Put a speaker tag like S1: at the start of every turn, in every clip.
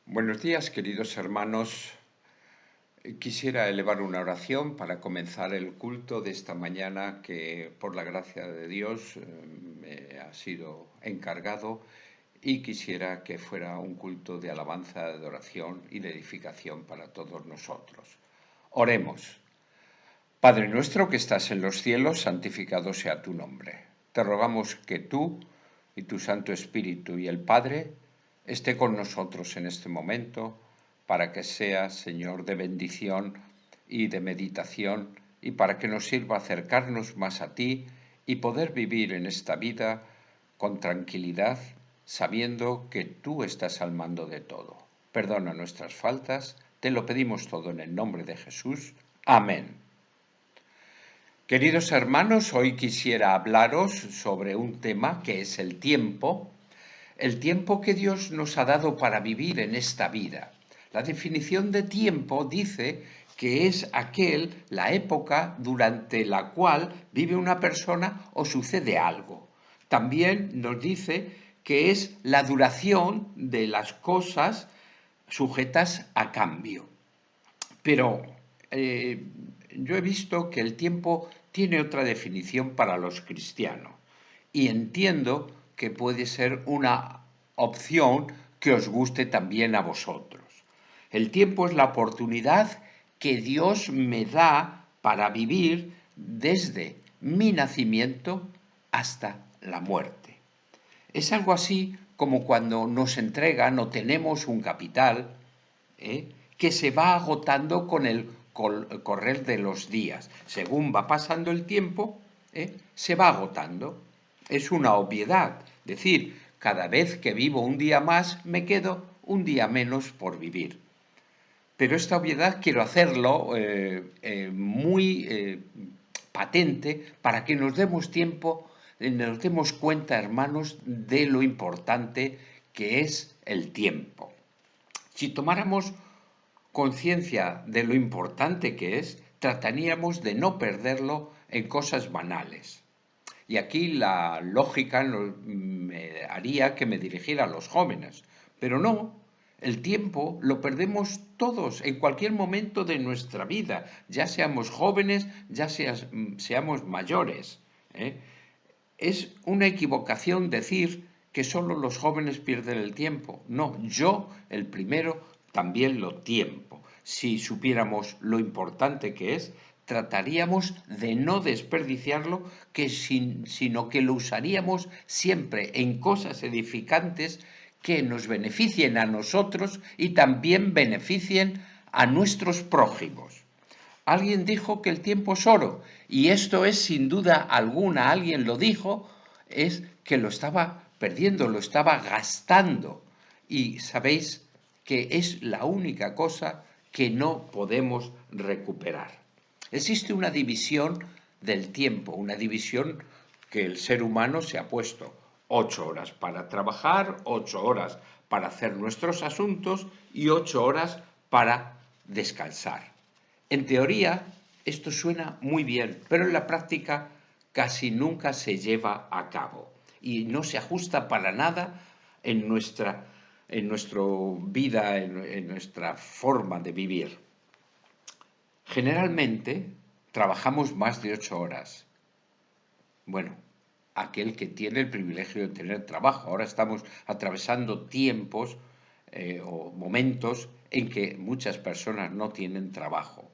S1: Buenos días, queridos hermanos. Quisiera elevar una oración para comenzar el culto de esta mañana que, por la gracia de Dios, me ha sido encargado y quisiera que fuera un culto de alabanza, de adoración y de edificación para todos nosotros. Oremos. Padre nuestro que estás en los cielos, santificado sea tu nombre. Te rogamos que tú y tu Santo Espíritu y el Padre esté con nosotros en este momento para que sea, Señor, de bendición y de meditación y para que nos sirva acercarnos más a ti y poder vivir en esta vida con tranquilidad, sabiendo que tú estás al mando de todo. Perdona nuestras faltas, te lo pedimos todo en el nombre de Jesús. Amén. Queridos hermanos, hoy quisiera hablaros sobre un tema que es el tiempo que Dios nos ha dado para vivir en esta vida. La definición de tiempo dice que es la época durante la cual vive una persona o sucede algo. También nos dice que es la duración de las cosas sujetas a cambio. Pero yo he visto que el tiempo tiene otra definición para los cristianos y entiendo que puede ser una opción que os guste también a vosotros. El tiempo es la oportunidad que Dios me da para vivir desde mi nacimiento hasta la muerte. Es algo así como cuando nos entregan o tenemos un capital, que se va agotando con el correr de los días. Según va pasando el tiempo, se va agotando. Es una obviedad. Decir, cada vez que vivo un día más, me quedo un día menos por vivir. Pero esta obviedad quiero hacerlo muy patente para que nos demos tiempo, nos demos cuenta, hermanos, de lo importante que es el tiempo. Si tomáramos conciencia de lo importante que es, trataríamos de no perderlo en cosas banales. Y aquí la lógica me haría que me dirigiera a los jóvenes, pero no, el tiempo lo perdemos todos en cualquier momento de nuestra vida, ya seamos jóvenes, seamos mayores. Es una equivocación decir que solo los jóvenes pierden el tiempo. No, yo, el primero, también lo tiempo. Si supiéramos lo importante que es, trataríamos de no desperdiciarlo, sino que lo usaríamos siempre en cosas edificantes que nos beneficien a nosotros y también beneficien a nuestros prójimos. Alguien dijo que el tiempo es oro, y esto es sin duda alguna, alguien lo dijo, es que lo estaba perdiendo, lo estaba gastando. Y sabéis que es la única cosa que no podemos recuperar. Existe una división del tiempo, una división que el ser humano se ha puesto. 8 horas para trabajar, 8 horas para hacer nuestros asuntos y 8 horas para descansar. En teoría, esto suena muy bien, pero en la práctica casi nunca se lleva a cabo y no se ajusta para nada en nuestra vida, en nuestra forma de vivir. Generalmente trabajamos más de 8 horas. Bueno, aquel que tiene el privilegio de tener trabajo. Ahora estamos atravesando tiempos o momentos en que muchas personas no tienen trabajo.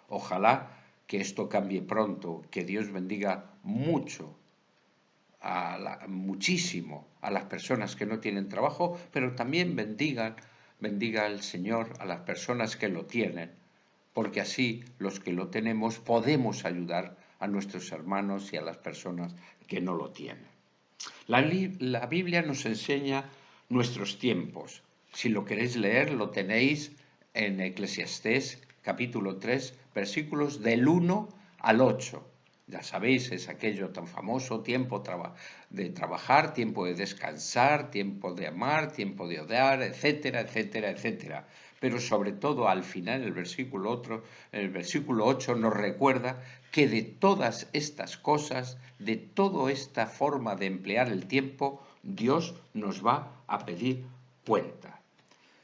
S1: Ojalá que esto cambie pronto, que Dios bendiga muchísimo a las personas que no tienen trabajo, pero también bendiga al Señor a las personas que lo tienen, porque así los que lo tenemos podemos ayudar a nuestros hermanos y a las personas que no lo tienen. La Biblia nos enseña nuestros tiempos. Si lo queréis leer, lo tenéis en Eclesiastés capítulo 3, versículos del 1 al 8. Ya sabéis, es aquello tan famoso, tiempo de trabajar, tiempo de descansar, tiempo de amar, tiempo de odiar, etcétera, etcétera, etcétera. Pero sobre todo al final, el versículo 8 nos recuerda que de todas estas cosas, de toda esta forma de emplear el tiempo, Dios nos va a pedir cuenta.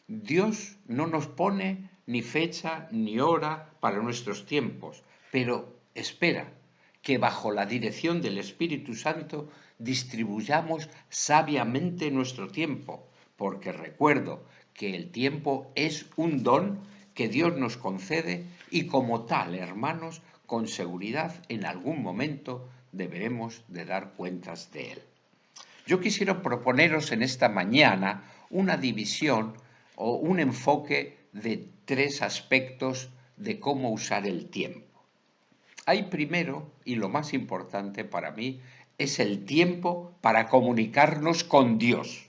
S1: Dios no nos pone ni fecha ni hora para nuestros tiempos, pero espera que bajo la dirección del Espíritu Santo distribuyamos sabiamente nuestro tiempo, porque recuerdo que el tiempo es un don que Dios nos concede y como tal, hermanos, con seguridad en algún momento deberemos de dar cuentas de él. Yo quisiera proponeros en esta mañana una división o un enfoque de tres aspectos de cómo usar el tiempo. Hay primero, y lo más importante para mí, es el tiempo para comunicarnos con Dios.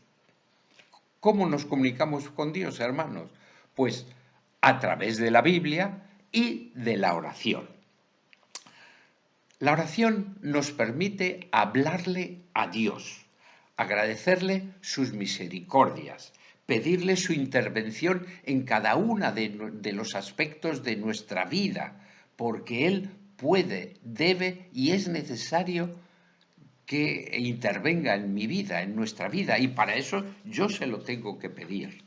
S1: ¿Cómo nos comunicamos con Dios, hermanos? Pues a través de la Biblia y de la oración. La oración nos permite hablarle a Dios, agradecerle sus misericordias, pedirle su intervención en cada uno de los aspectos de nuestra vida, porque Él puede, debe y es necesario que intervenga en mi vida, en nuestra vida, y para eso yo se lo tengo que pedir.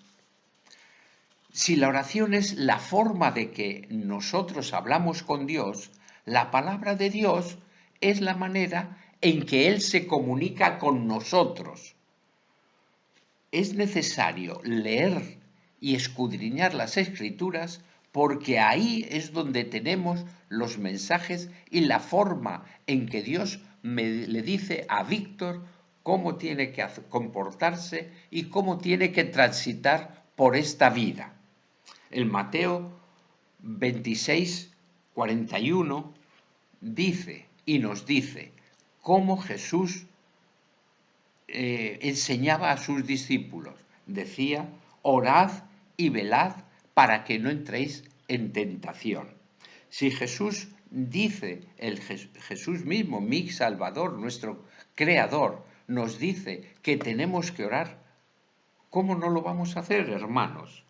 S1: Si la oración es la forma de que nosotros hablamos con Dios, la palabra de Dios es la manera en que Él se comunica con nosotros. Es necesario leer y escudriñar las Escrituras porque ahí es donde tenemos los mensajes y la forma en que Dios le dice a Víctor cómo tiene que comportarse y cómo tiene que transitar por esta vida. El Mateo 26, 41 dice y nos dice cómo Jesús enseñaba a sus discípulos. Decía, orad y velad para que no entréis en tentación. Si Jesús dice, Jesús mismo, mi Salvador, nuestro Creador, nos dice que tenemos que orar, ¿cómo no lo vamos a hacer, hermanos?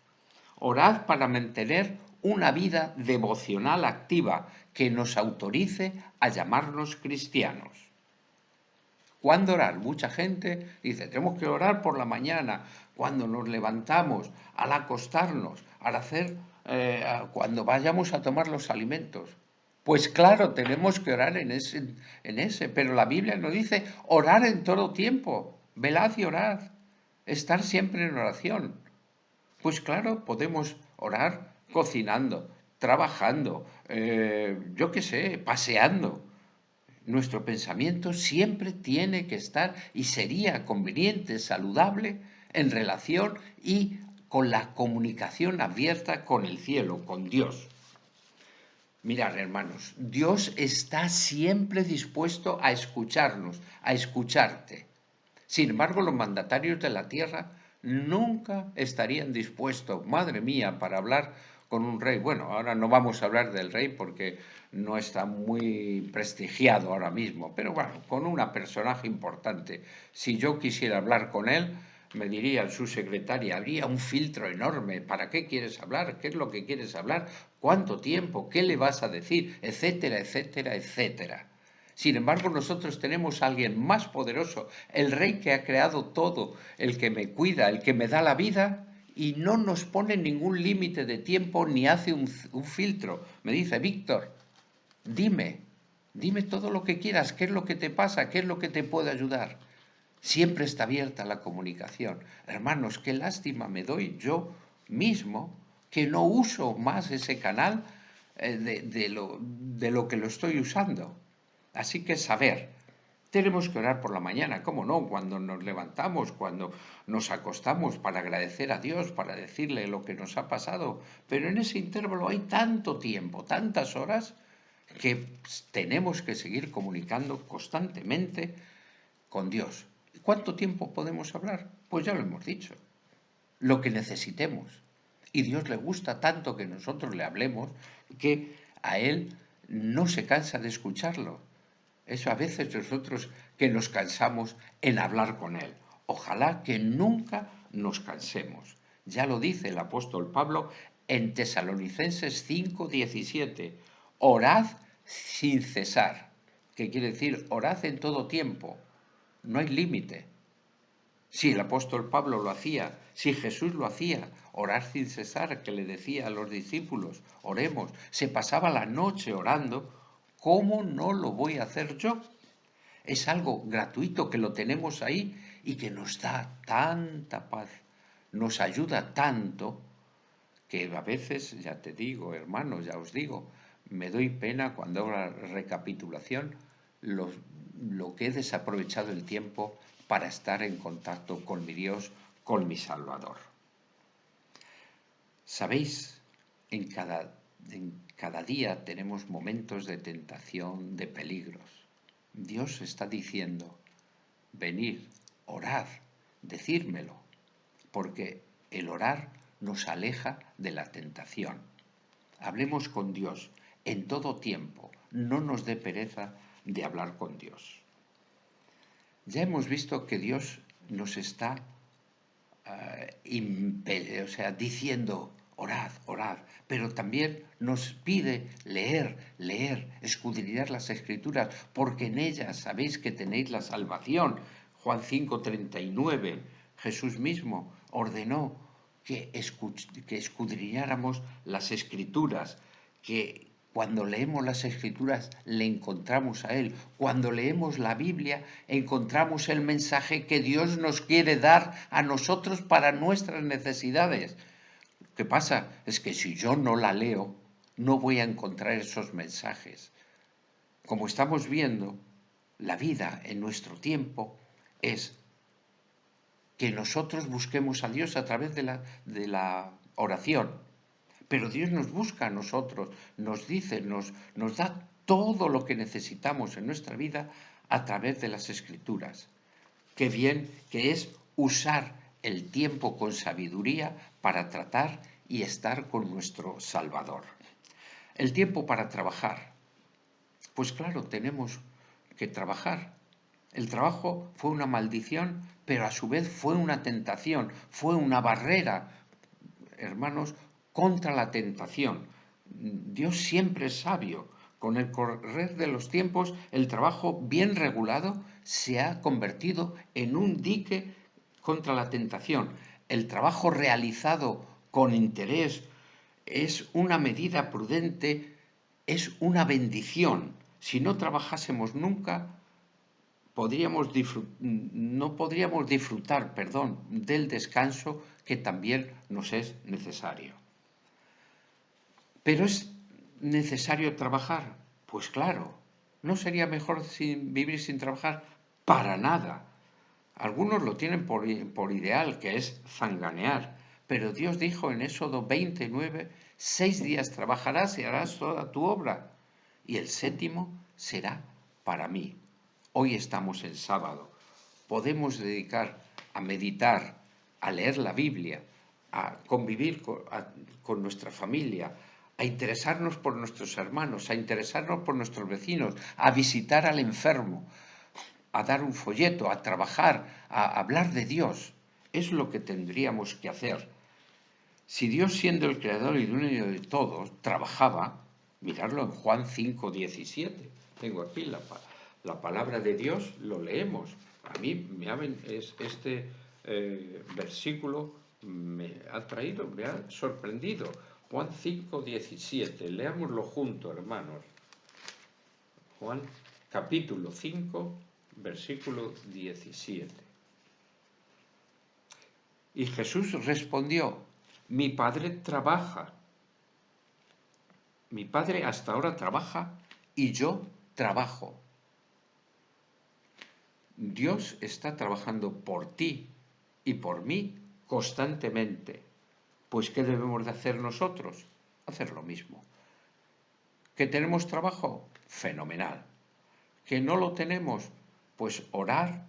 S1: Orad para mantener una vida devocional activa que nos autorice a llamarnos cristianos. ¿Cuándo orar? Mucha gente dice, tenemos que orar por la mañana, cuando nos levantamos, al acostarnos, al hacer, cuando vayamos a tomar los alimentos. Pues claro, tenemos que orar en ese, pero la Biblia nos dice orar en todo tiempo, velad y orad, estar siempre en oración. Pues claro, podemos orar cocinando, trabajando, yo qué sé, paseando. Nuestro pensamiento siempre tiene que estar y sería conveniente, saludable, en relación y con la comunicación abierta con el cielo, con Dios. Mirad, hermanos, Dios está siempre dispuesto a escucharnos, a escucharte. Sin embargo, los mandatarios de la tierra nunca estarían dispuestos, madre mía, para hablar con un rey. Bueno, ahora no vamos a hablar del rey porque no está muy prestigiado ahora mismo, pero bueno, con un personaje importante. Si yo quisiera hablar con él, me diría su secretaria, habría un filtro enorme. ¿Para qué quieres hablar? ¿Qué es lo que quieres hablar? ¿Cuánto tiempo? ¿Qué le vas a decir? Etcétera, etcétera, etcétera. Sin embargo, nosotros tenemos a alguien más poderoso, el Rey que ha creado todo, el que me cuida, el que me da la vida, y no nos pone ningún límite de tiempo ni hace un filtro. Me dice, Víctor, dime todo lo que quieras, qué es lo que te pasa, qué es lo que te puede ayudar. Siempre está abierta la comunicación. Hermanos, qué lástima me doy yo mismo que no uso más ese canal de lo que lo estoy usando. Así que saber, tenemos que orar por la mañana, ¿cómo no? Cuando nos levantamos, cuando nos acostamos para agradecer a Dios, para decirle lo que nos ha pasado. Pero en ese intervalo hay tanto tiempo, tantas horas, que tenemos que seguir comunicando constantemente con Dios. ¿Cuánto tiempo podemos hablar? Pues ya lo hemos dicho, lo que necesitemos. Y Dios le gusta tanto que nosotros le hablemos que a Él no se cansa de escucharlo. Eso a veces nosotros que nos cansamos en hablar con Él. Ojalá que nunca nos cansemos. Ya lo dice el apóstol Pablo en Tesalonicenses 5:17. Orad sin cesar. ¿Qué quiere decir? Orad en todo tiempo. No hay límite. Si el apóstol Pablo lo hacía, si Jesús lo hacía, orar sin cesar, que le decía a los discípulos, oremos, se pasaba la noche orando, ¿cómo no lo voy a hacer yo? Es algo gratuito que lo tenemos ahí y que nos da tanta paz, nos ayuda tanto, que a veces, ya te digo, hermanos, ya os digo, me doy pena cuando hago la recapitulación lo que he desaprovechado el tiempo para estar en contacto con mi Dios, con mi Salvador. ¿Sabéis? En cada día tenemos momentos de tentación, de peligros. Dios está diciendo, venid, orad, decírmelo, porque el orar nos aleja de la tentación. Hablemos con Dios en todo tiempo, no nos dé pereza de hablar con Dios. Ya hemos visto que Dios nos está diciendo, orad, orad, pero también nos pide leer, escudriñar las Escrituras, porque en ellas sabéis que tenéis la salvación. Juan 5:39, Jesús mismo ordenó que escudriñáramos las Escrituras, que cuando leemos las Escrituras le encontramos a Él. Cuando leemos la Biblia encontramos el mensaje que Dios nos quiere dar a nosotros para nuestras necesidades. ¿Qué pasa? Es que si yo no la leo, no voy a encontrar esos mensajes. Como estamos viendo, la vida en nuestro tiempo es que nosotros busquemos a Dios a través de la oración. Pero Dios nos busca a nosotros, nos dice, nos da todo lo que necesitamos en nuestra vida a través de las Escrituras. Qué bien que es usar el tiempo con sabiduría para tratar y estar con nuestro Salvador. El tiempo para trabajar. Pues claro, tenemos que trabajar. El trabajo fue una maldición, pero a su vez fue una tentación, fue una barrera, hermanos, contra la tentación. Dios siempre es sabio. Con el correr de los tiempos, el trabajo bien regulado se ha convertido en un dique contra la tentación. El trabajo realizado con interés es una medida prudente, es una bendición. Si no trabajásemos nunca, no podríamos disfrutar, del descanso que también nos es necesario. ¿Pero es necesario trabajar? Pues claro, ¿no sería mejor vivir sin trabajar? Para nada. Algunos lo tienen por ideal, que es zanganear, pero Dios dijo en Éxodo 29, 6 días trabajarás y harás toda tu obra, y el séptimo será para mí. Hoy estamos en sábado. Podemos dedicar a meditar, a leer la Biblia, a convivir con nuestra familia, a interesarnos por nuestros hermanos, a interesarnos por nuestros vecinos, a visitar al enfermo, a dar un folleto, a trabajar, a hablar de Dios. Es lo que tendríamos que hacer. Si Dios, siendo el creador y dueño de todo, trabajaba, mirarlo en Juan 5:17. Tengo aquí la palabra de Dios, lo leemos. A mí este versículo me ha sorprendido. Juan 5:17. Leámoslo juntos, hermanos. Juan capítulo 5, versículo 17. Y Jesús respondió, mi Padre trabaja. Mi Padre hasta ahora trabaja y yo trabajo. Dios está trabajando por ti y por mí constantemente. Pues ¿qué debemos de hacer nosotros? Hacer lo mismo. ¿Que tenemos trabajo? Fenomenal. ¿Que no lo tenemos? Pues orar,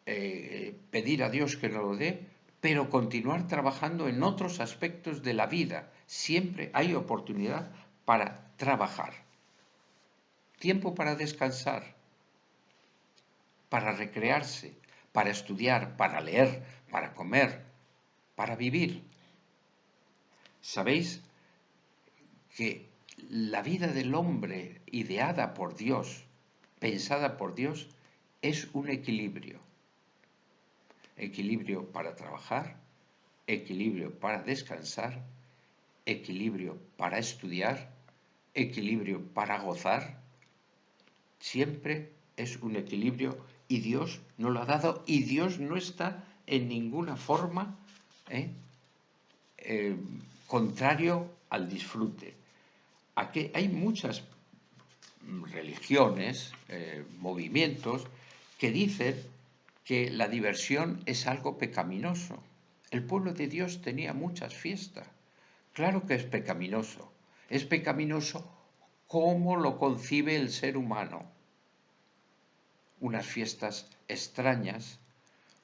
S1: pedir a Dios que nos lo dé, pero continuar trabajando en otros aspectos de la vida. Siempre hay oportunidad para trabajar. Tiempo para descansar, para recrearse, para estudiar, para leer, para comer, para vivir. ¿Sabéis que la vida del hombre ideada por Dios, pensada por Dios, es un equilibrio? equilibrio para trabajar, equilibrio para descansar, equilibrio para estudiar, equilibrio para gozar. Siempre es un equilibrio y Dios nos lo ha dado y Dios no está en ninguna forma ¿eh? Contrario al disfrute. Aquí hay muchas religiones, movimientos que dicen que la diversión es algo pecaminoso. El pueblo de Dios tenía muchas fiestas. Claro que es pecaminoso. Es pecaminoso cómo lo concibe el ser humano. Unas fiestas extrañas,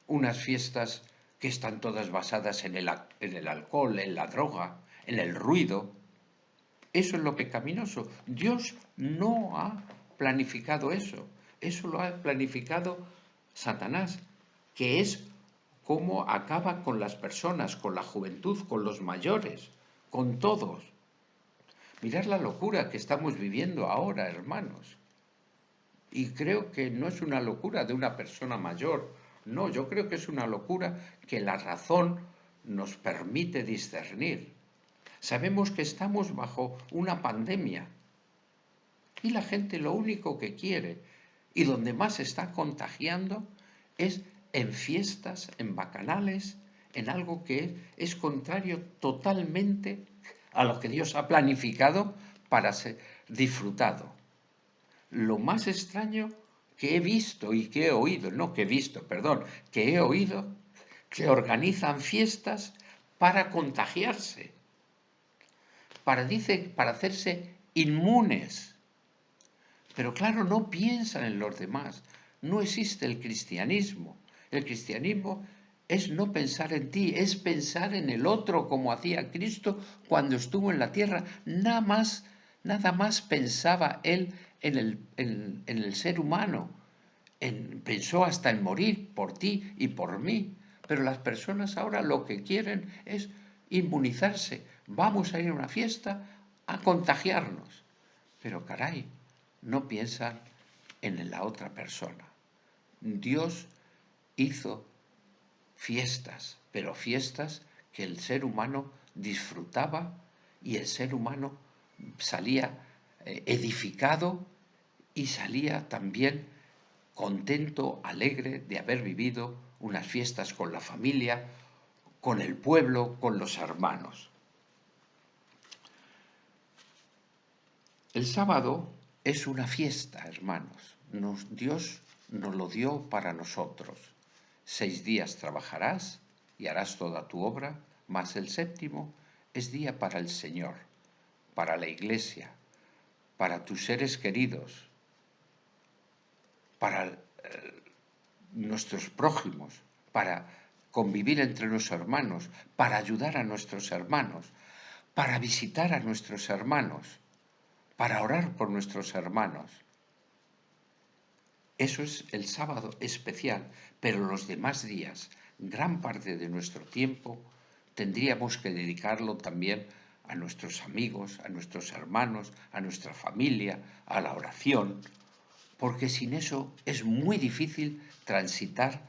S1: unas fiestas que están todas basadas en el alcohol, en la droga, en el ruido. Eso es lo pecaminoso. Dios no ha planificado eso. Eso lo ha planificado Satanás, que es cómo acaba con las personas, con la juventud, con los mayores, con todos. Mirad la locura que estamos viviendo ahora, hermanos. Y creo que no es una locura de una persona mayor. No, yo creo que es una locura que la razón nos permite discernir. Sabemos que estamos bajo una pandemia y la gente lo único que quiere y donde más se está contagiando es en fiestas, en bacanales, en algo que es contrario totalmente a lo que Dios ha planificado para ser disfrutado. Lo más extraño que he visto y que he oído, no que he visto, perdón, que he oído, que organizan fiestas para contagiarse. Para hacerse inmunes. Pero claro, no piensan en los demás. No existe el cristianismo. El cristianismo es no pensar en ti, es pensar en el otro como hacía Cristo cuando estuvo en la tierra. Nada más pensaba él en el ser humano. Pensó hasta en morir por ti y por mí. Pero las personas ahora lo que quieren es inmunizarse. Vamos a ir a una fiesta a contagiarnos. Pero caray, no piensan en la otra persona. Dios hizo fiestas, pero fiestas que el ser humano disfrutaba y el ser humano salía edificado y salía también contento, alegre de haber vivido unas fiestas con la familia, con el pueblo, con los hermanos. El sábado es una fiesta, hermanos. Dios nos lo dio para nosotros. 6 días trabajarás y harás toda tu obra, mas el séptimo es día para el Señor, para la Iglesia, para tus seres queridos, para nuestros prójimos, para convivir entre los hermanos, para ayudar a nuestros hermanos, para visitar a nuestros hermanos, para orar por nuestros hermanos. Eso es el sábado especial, pero los demás días, gran parte de nuestro tiempo, tendríamos que dedicarlo también a nuestros amigos, a nuestros hermanos, a nuestra familia, a la oración, porque sin eso es muy difícil transitar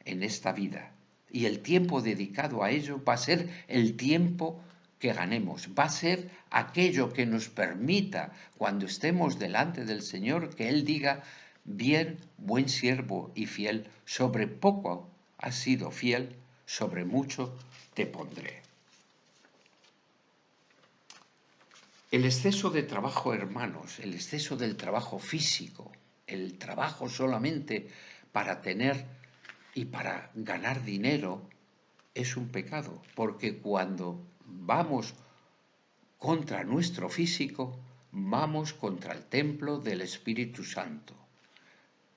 S1: en esta vida. Y el tiempo dedicado a ello va a ser el tiempo que ganemos, va a ser aquello que nos permita, cuando estemos delante del Señor, que Él diga: bien, buen siervo y fiel, sobre poco has sido fiel, sobre mucho te pondré. El exceso de trabajo, hermanos, el exceso del trabajo físico, el trabajo solamente para tener y para ganar dinero, es un pecado, porque cuando vamos contra nuestro físico, vamos contra el templo del Espíritu Santo.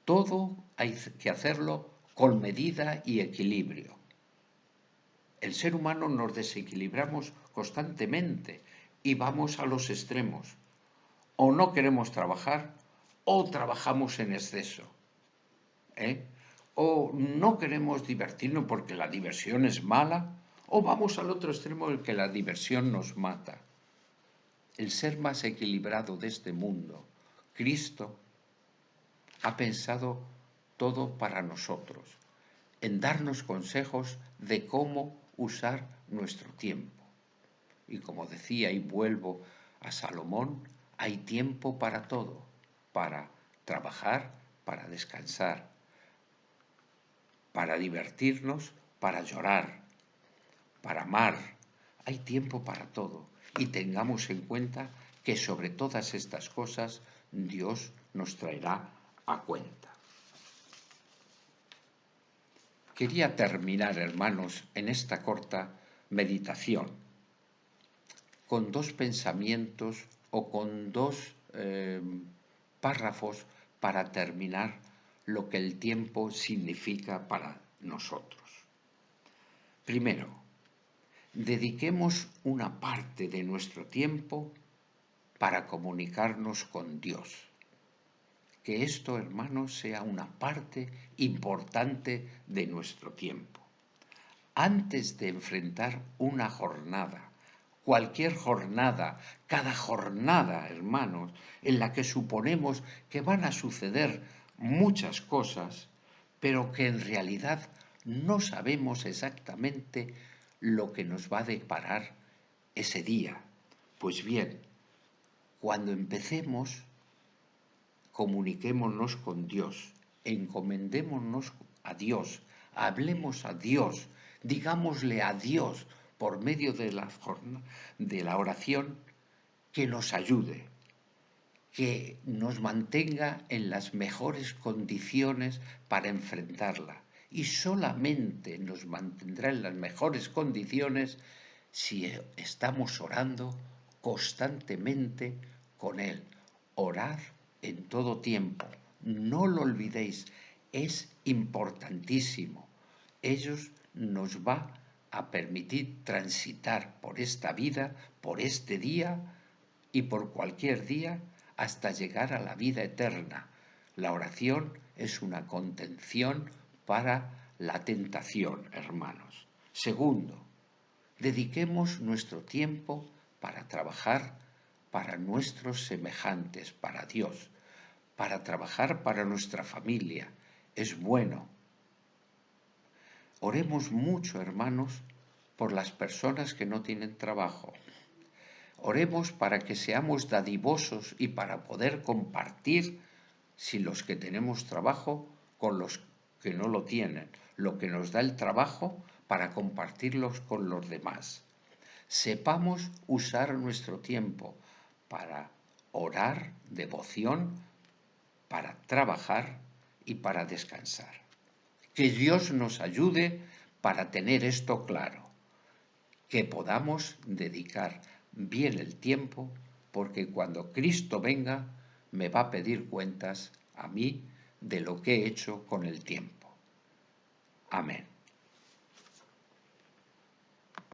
S1: Todo hay que hacerlo con medida y equilibrio. El ser humano nos desequilibramos constantemente y vamos a los extremos. O no queremos trabajar o trabajamos en exceso. O no queremos divertirnos porque la diversión es mala, o vamos al otro extremo en que la diversión nos mata. El ser más equilibrado de este mundo, Cristo, ha pensado todo para nosotros. en darnos consejos de cómo usar nuestro tiempo. Y como decía y vuelvo a Salomón, hay tiempo para todo, para trabajar, para descansar, para divertirnos, para llorar, para amar. Hay tiempo para todo. Y tengamos en cuenta que sobre todas estas cosas Dios nos traerá a cuenta. Quería terminar, hermanos, en esta corta meditación con dos pensamientos o con dos párrafos para terminar lo que el tiempo significa para nosotros. Primero, dediquemos una parte de nuestro tiempo para comunicarnos con Dios. Que esto, hermanos, sea una parte importante de nuestro tiempo. Antes de enfrentar una jornada, cualquier jornada, cada jornada, hermanos, en la que suponemos que van a suceder muchas cosas, pero que en realidad no sabemos exactamente lo que nos va a deparar ese día. Pues bien, cuando empecemos, comuniquémonos con Dios, encomendémonos a Dios, hablemos a Dios, digámosle a Dios por medio de la oración que nos ayude, que nos mantenga en las mejores condiciones para enfrentarla. Y solamente nos mantendrá en las mejores condiciones si estamos orando constantemente con Él. Orad en todo tiempo. No lo olvidéis, es importantísimo. Ellos nos va a permitir transitar por esta vida, por este día y por cualquier día hasta llegar a la vida eterna. La oración es una contención para la tentación, hermanos. Segundo, dediquemos nuestro tiempo para trabajar para nuestros semejantes, para Dios, para trabajar para nuestra familia. Es bueno. Oremos mucho, hermanos, por las personas que no tienen trabajo. Oremos para que seamos dadivosos y para poder compartir, si los que tenemos trabajo, con los que no lo tienen, lo que nos da el trabajo para compartirlos con los demás. Sepamos usar nuestro tiempo para orar, devoción, para trabajar y para descansar. Que Dios nos ayude para tener esto claro, que podamos dedicar bien el tiempo, porque cuando Cristo venga me va a pedir cuentas a mí de lo que he hecho con el tiempo. Amén.